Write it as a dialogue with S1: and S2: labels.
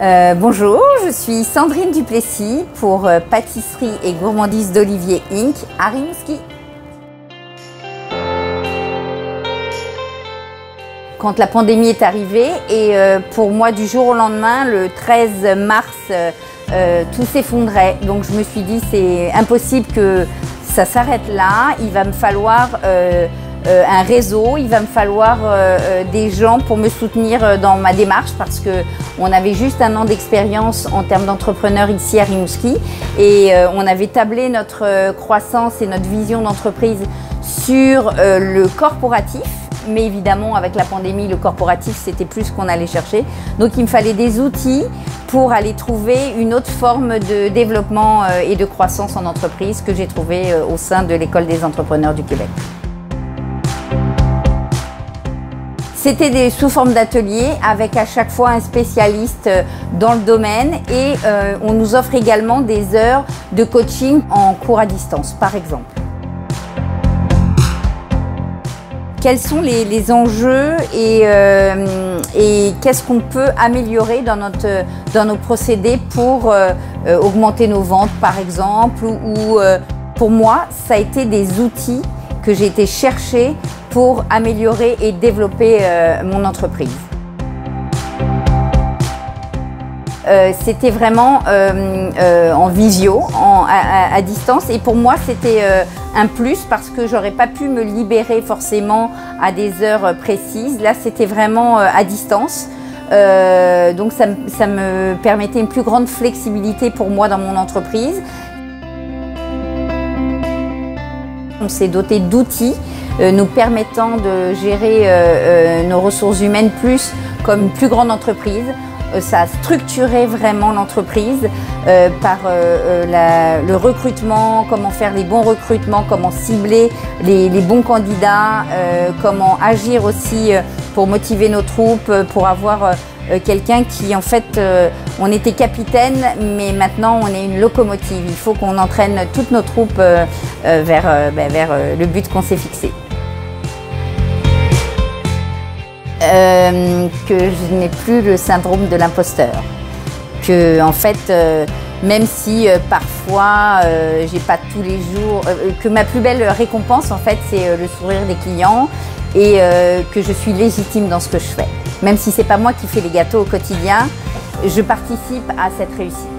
S1: Bonjour, je suis Sandrine Duplessis pour Pâtisserie et Gourmandise d'Olivier Inc. à Rimouski. Quand la pandémie est arrivée et pour moi du jour au lendemain, le 13 mars, tout s'effondrait. Donc je me suis dit c'est impossible que ça s'arrête là, il va me falloir un réseau, il va me falloir des gens pour me soutenir dans ma démarche parce qu'on avait juste 1 an d'expérience en termes d'entrepreneurs ici à Rimouski et on avait tablé notre croissance et notre vision d'entreprise sur le corporatif. Mais évidemment, avec la pandémie, le corporatif, c'était plus ce qu'on allait chercher. Donc, il me fallait des outils pour aller trouver une autre forme de développement et de croissance en entreprise que j'ai trouvé au sein de l'École des entrepreneurs du Québec. C'était sous forme d'ateliers avec à chaque fois un spécialiste dans le domaine et on nous offre également des heures de coaching en cours à distance, par exemple. Quels sont les enjeux et qu'est-ce qu'on peut améliorer dans nos procédés pour augmenter nos ventes par exemple ou pour moi, ça a été des outils que j'ai été chercher pour améliorer et développer mon entreprise. C'était vraiment en visio, à distance et pour moi c'était un plus parce que j'aurais pas pu me libérer forcément à des heures précises. Là c'était vraiment à distance, donc ça me permettait une plus grande flexibilité pour moi dans mon entreprise. On s'est doté d'outils nous permettant de gérer nos ressources humaines plus comme une plus grande entreprise. Ça a structuré vraiment l'entreprise par le recrutement, comment faire les bons recrutements, comment cibler les bons candidats, comment agir aussi pour motiver nos troupes, pour avoir quelqu'un qui en fait, on était capitaine mais maintenant on est une locomotive. Il faut qu'on entraîne toutes nos troupes vers le but qu'on s'est fixé. Que je n'ai plus le syndrome de l'imposteur. Que en fait, même si parfois j'ai pas tous les jours, que ma plus belle récompense en fait c'est le sourire des clients et que je suis légitime dans ce que je fais. Même si c'est pas moi qui fais les gâteaux au quotidien, je participe à cette réussite.